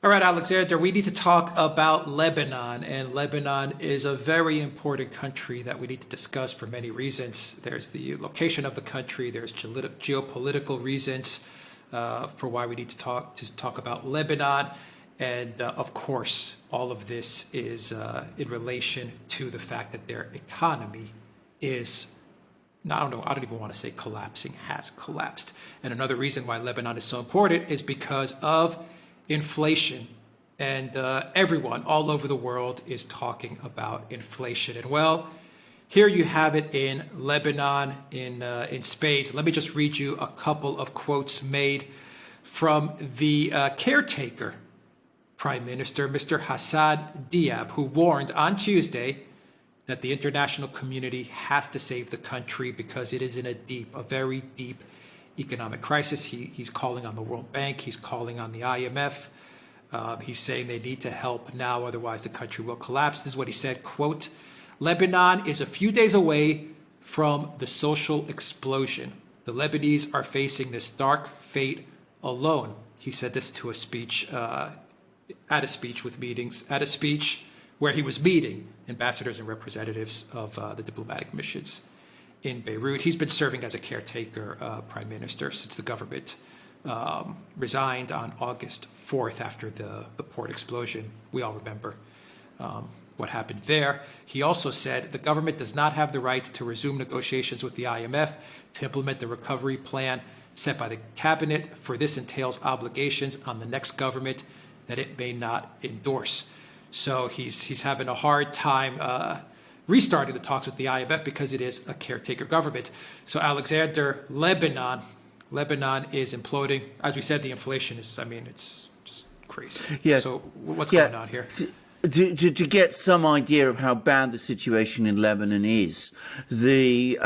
All right, Alexander, we need to talk about Lebanon. And Lebanon is a very important country that we need to discuss for many reasons. There's the location of the country, there's geopolitical reasons for why we need to talk about Lebanon. And of course, all of this is in relation to the fact that their economy is, I don't even want to say collapsing, has collapsed. And another reason why Lebanon is so important is because of inflation. And everyone all over the world is talking about inflation. And well, here you have it in Lebanon, in spades. Let me just read you a couple of quotes made from the caretaker Prime Minister, Mr. Hassan Diab, who warned on Tuesday that the international community has to save the country because it is in a very deep economic crisis. He's calling on the World Bank. He's calling on the IMF. He's saying they need to help now, otherwise the country will collapse. This is what he said, quote, "Lebanon is a few days away from the social explosion. The Lebanese are facing this dark fate alone." He said this to a speech, at a speech where he was meeting ambassadors and representatives of the diplomatic missions in Beirut. He's been serving as a caretaker prime minister since the government resigned on August 4th after the port explosion. We all remember what happened there. He also said the government does not have the right to resume negotiations with the IMF to implement the recovery plan set by the cabinet, for this entails obligations on the next government that it may not endorse. So he's having a hard time restarting the talks with the IMF because it is a caretaker government. So Alexander, Lebanon is imploding. As we said, the inflation is, it's just crazy. Yes. So what's going on here? To get some idea of how bad the situation in Lebanon is, the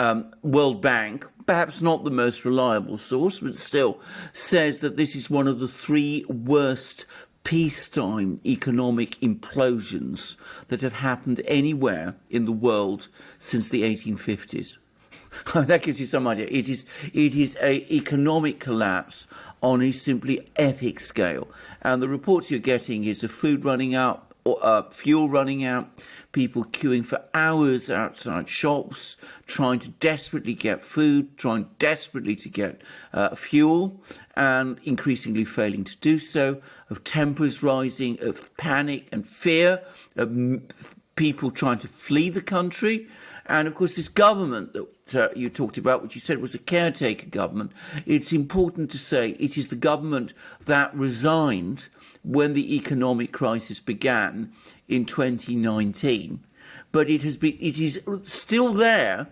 World Bank, perhaps not the most reliable source, but still says that this is one of the three worst peacetime economic implosions that have happened anywhere in the world since the 1850s. That gives you some idea. It is an economic collapse on a simply epic scale. And the reports you're getting is of food running out, fuel running out, people queuing for hours outside shops, trying to desperately get food, trying desperately to get fuel, and increasingly failing to do so, of tempers rising, of panic and fear, of people trying to flee the country. And of course, this government that you talked about, which you said was a caretaker government, it's important to say it is the government that resigned when the economic crisis began in 2019. But it is still there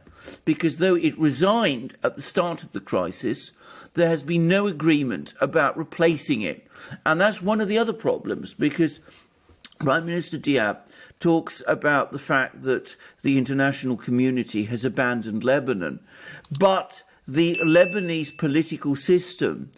because though it resigned at the start of the crisis, there has been no agreement about replacing it. And that's one of the other problems, because Prime Minister Diab talks about the fact that the international community has abandoned Lebanon, but the Lebanese political system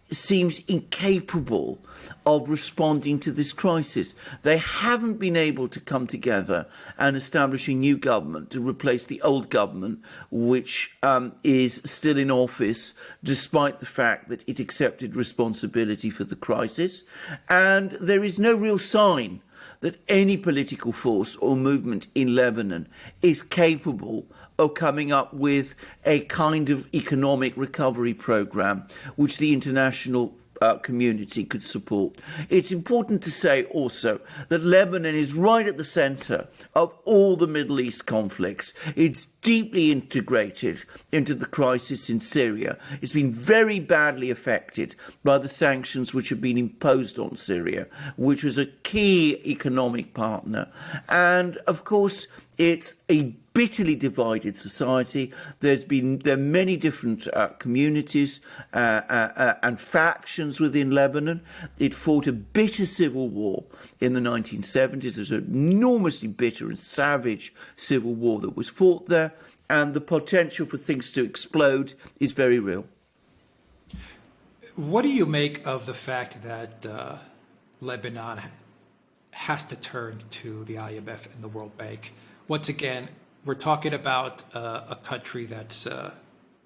seems incapable of responding to this crisis. They haven't been able to come together and establish a new government to replace the old government, which is still in office despite the fact that it accepted responsibility for the crisis. And there is no real sign that any political force or movement in Lebanon is capable of coming up with a kind of economic recovery program which the international community could support. It's important to say also that Lebanon is right at the centre of all the Middle East conflicts. It's deeply integrated into the crisis in Syria. It's been very badly affected by the sanctions which have been imposed on Syria, which was a key economic partner. And of course, it's a bitterly divided society. There are many different communities and factions within Lebanon. It fought a bitter civil war in the 1970s. There's an enormously bitter and savage civil war that was fought there, and the potential for things to explode is very real. What do you make of the fact that Lebanon has to turn to the IMF and the World Bank? Once again, we're talking about a country that's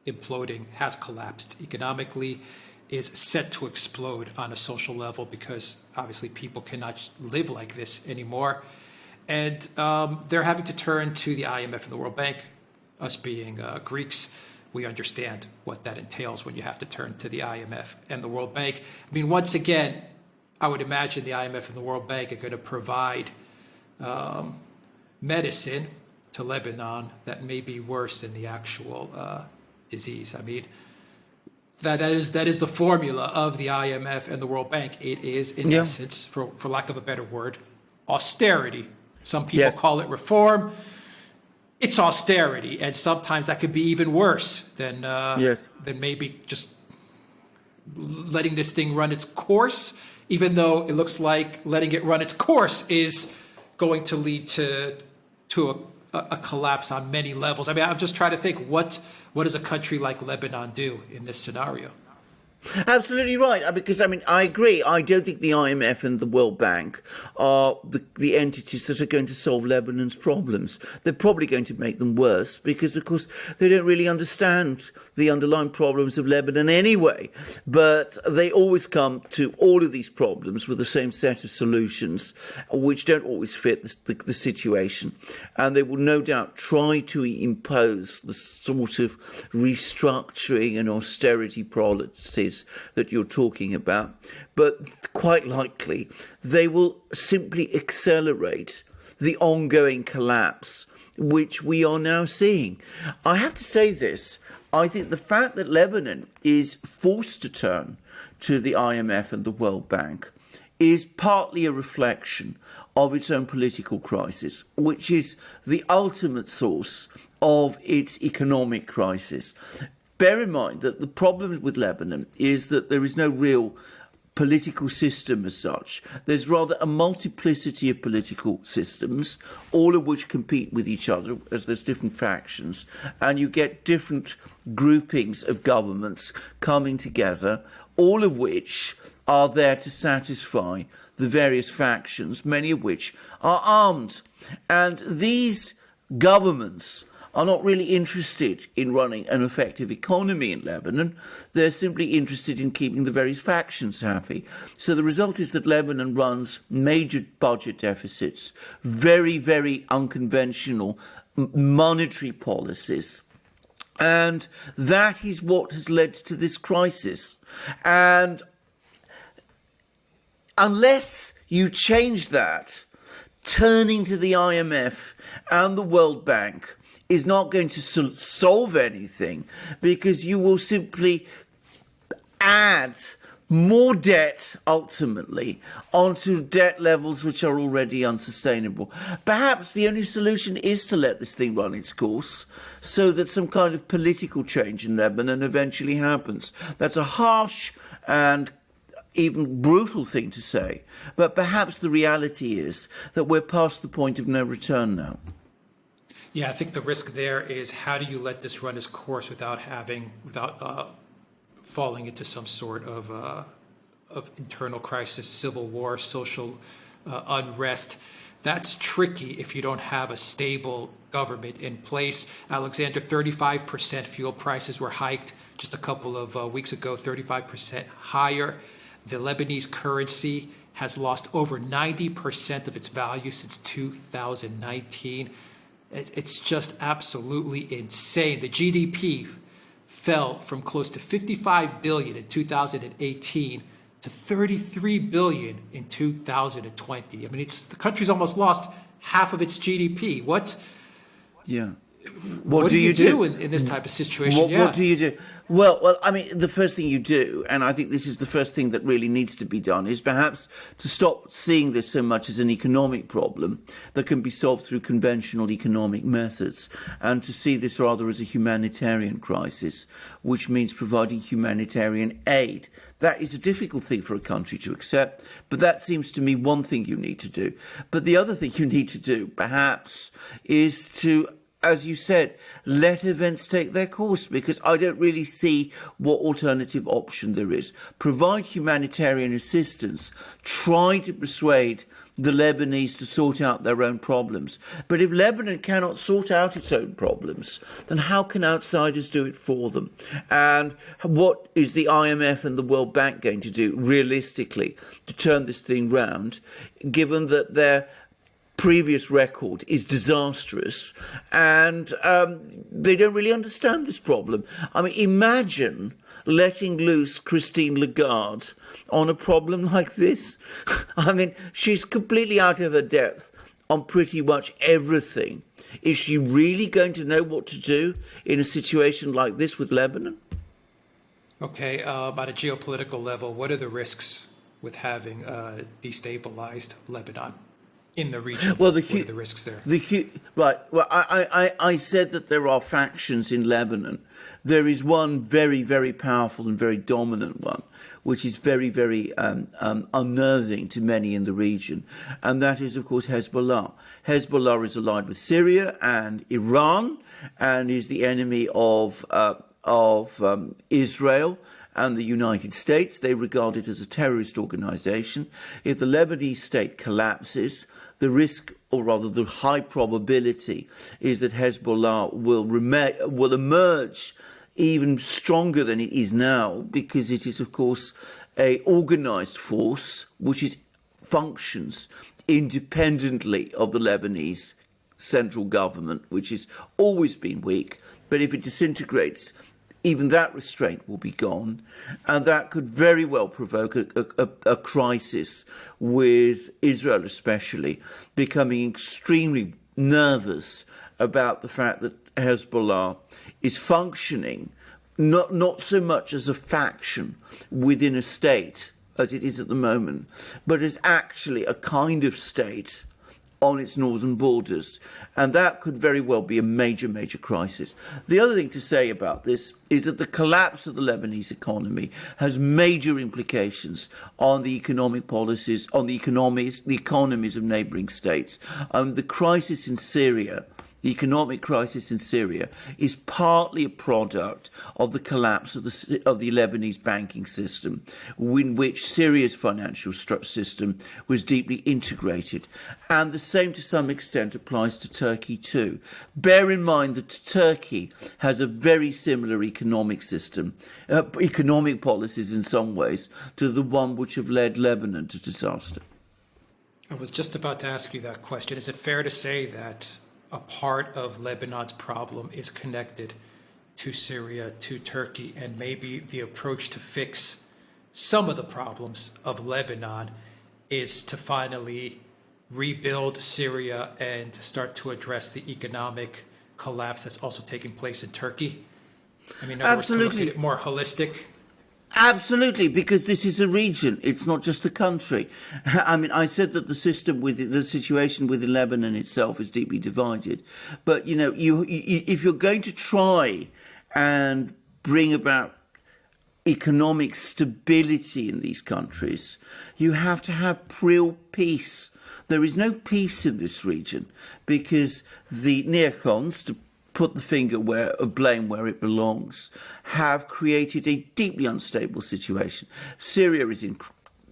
imploding, has collapsed economically. is set to explode on a social level because obviously people cannot live like this anymore. And they're having to turn to the IMF and the World Bank. Us being Greeks, we understand what that entails when you have to turn to the IMF and the World Bank. I mean, once again, I would imagine the IMF and the World Bank are going to provide medicine to Lebanon that may be worse than the actual disease. I mean, that is the formula of the IMF and the World Bank. It is, in essence, for lack of a better word, austerity. Some people call it reform. It's austerity, and sometimes that could be even worse than maybe just letting this thing run its course, even though it looks like letting it run its course is going to lead to a collapse on many levels. I mean, I'm just trying to think, what does a country like Lebanon do in this scenario? Absolutely right, because I agree. I don't think the IMF and the World Bank are the entities that are going to solve Lebanon's problems. They're probably going to make them worse because, of course, they don't really understand the underlying problems of Lebanon anyway. But they always come to all of these problems with the same set of solutions, which don't always fit the situation. And they will no doubt try to impose the sort of restructuring and austerity policies that you're talking about, but quite likely they will simply accelerate the ongoing collapse which we are now seeing. I have to say this, I think the fact that Lebanon is forced to turn to the IMF and the World Bank is partly a reflection of its own political crisis, which is the ultimate source of its economic crisis. Bear in mind that the problem with Lebanon is that there is no real political system as such. There's rather a multiplicity of political systems, all of which compete with each other as there's different factions, and you get different groupings of governments coming together, all of which are there to satisfy the various factions, many of which are armed. And these governments are not really interested in running an effective economy in Lebanon. They're simply interested in keeping the various factions happy. So the result is that Lebanon runs major budget deficits, very, very unconventional monetary policies. And that is what has led to this crisis. And unless you change that, turning to the IMF and the World Bank is not going to solve anything, because you will simply add more debt ultimately onto debt levels which are already unsustainable. Perhaps the only solution is to let this thing run its course so that some kind of political change in Lebanon eventually happens. That's a harsh and even brutal thing to say, but perhaps the reality is that we're past the point of no return now. Yeah, I think the risk there is, how do you let this run its course without falling into some sort of internal crisis, civil war, social unrest? That's tricky if you don't have a stable government in place. Alexander, 35% fuel prices were hiked just a couple of weeks ago, 35% higher. The Lebanese currency has lost over 90% of its value since 2019. It's just absolutely insane. The GDP fell from close to 55 billion in 2018 to 33 billion in 2020. I mean, the country's almost lost half of its GDP. What do you do in this type of situation? What do you do? Well, I mean, the first thing you do, and I think this is the first thing that really needs to be done, is perhaps to stop seeing this so much as an economic problem that can be solved through conventional economic methods, and to see this rather as a humanitarian crisis, which means providing humanitarian aid. That is a difficult thing for a country to accept, but that seems to me one thing you need to do. But the other thing you need to do, perhaps, is to as you said, let events take their course, because I don't really see what alternative option there is. Provide humanitarian assistance, try to persuade the Lebanese to sort out their own problems. But if Lebanon cannot sort out its own problems, then how can outsiders do it for them? And what is the IMF and the World Bank going to do realistically to turn this thing round, given that their previous record is disastrous, and they don't really understand this problem? I mean, imagine letting loose Christine Lagarde on a problem like this. I mean, she's completely out of her depth on pretty much everything. Is she really going to know what to do in a situation like this with Lebanon? Okay, about a geopolitical level, what are the risks with having destabilized Lebanon in the region? Well, what are the risks there? Right. Well, I said that there are factions in Lebanon. There is one very, very powerful and very dominant one, which is very, very unnerving to many in the region, and that is, of course, Hezbollah. Hezbollah is allied with Syria and Iran, and is the enemy of Israel and the United States. They regard it as a terrorist organization. If the Lebanese state collapses, the risk, or rather the high probability, is that Hezbollah will emerge even stronger than it is now, because it is, of course, a organized force which functions independently of the Lebanese central government, which has always been weak. But if it disintegrates, even that restraint will be gone, and that could very well provoke a crisis, with Israel especially becoming extremely nervous about the fact that Hezbollah is functioning not so much as a faction within a state as it is at the moment, but as actually a kind of state on its northern borders, and that could very well be a major, major crisis. The other thing to say about this is that the collapse of the Lebanese economy has major implications on the economic policies, on the economies of neighbouring states. The crisis in Syria, the economic crisis in Syria, is partly a product of the collapse of the Lebanese banking system, in which Syria's financial system was deeply integrated. And the same, to some extent, applies to Turkey too. Bear in mind that Turkey has a very similar economic system, economic policies in some ways, to the one which have led Lebanon to disaster. I was just about to ask you that question. Is it fair to say that a part of Lebanon's problem is connected to Syria, to Turkey, and maybe the approach to fix some of the problems of Lebanon is to finally rebuild Syria and start to address the economic collapse that's also taking place in Turkey? I mean, in other words, to look at it more holistic. Absolutely, because this is a region. It's not just a country. I mean, I said that the situation within Lebanon itself is deeply divided. But, if you're going to try and bring about economic stability in these countries, you have to have real peace. There is no peace in this region because the neocons, to put the finger of blame where it belongs, have created a deeply unstable situation. Syria is in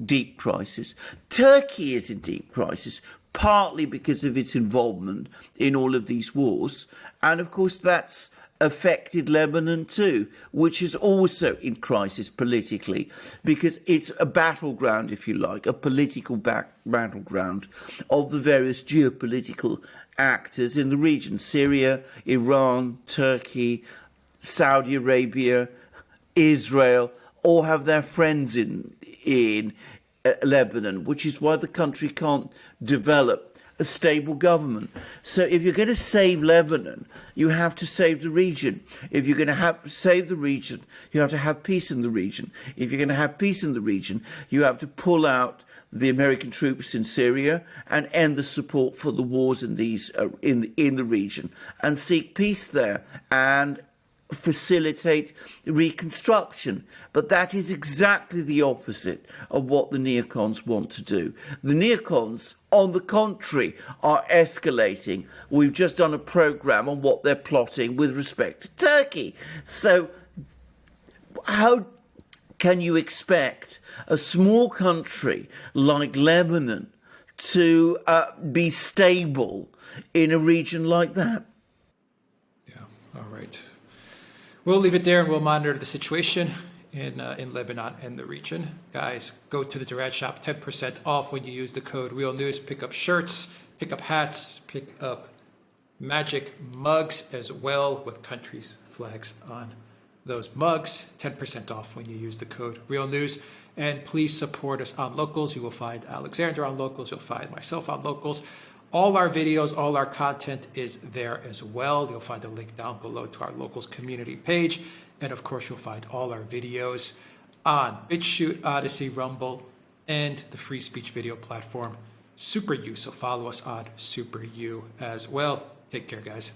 deep crisis. Turkey is in deep crisis, partly because of its involvement in all of these wars. And of course, that's affected Lebanon too, which is also in crisis politically, because it's a battleground, if you like, a political battleground of the various geopolitical actors in the region: Syria, Iran, Turkey, Saudi Arabia, Israel, all have their friends in Lebanon, which is why the country can't develop a stable government. So if you're going to save Lebanon, you have to save the region. If you're going to save the region, you have to have peace in the region. If you're going to have peace in the region, you have to pull out the American troops in Syria and end the support for the wars in the region and seek peace there. And facilitate reconstruction. But that is exactly the opposite of what the neocons want to do. The neocons, on the contrary, are escalating. We've just done a program on what they're plotting with respect to Turkey. So how can you expect a small country like Lebanon to be stable in a region like that? Yeah, all right. We'll leave it there and we'll monitor the situation in Lebanon and the region. Guys, go to the Duran shop, 10% off when you use the code Real News. Pick up shirts, pick up hats, pick up magic mugs as well with countries' flags on those mugs. 10% off when you use the code Real News. And please support us on Locals. You will find Alexander on Locals. You'll find myself on Locals. All our videos, all our content is there as well. You'll find a link down below to our Locals community page. And of course, you'll find all our videos on BitChute, ODYSEE, Rumble, and the free speech video platform, SuperU. So follow us on SuperU as well. Take care, guys.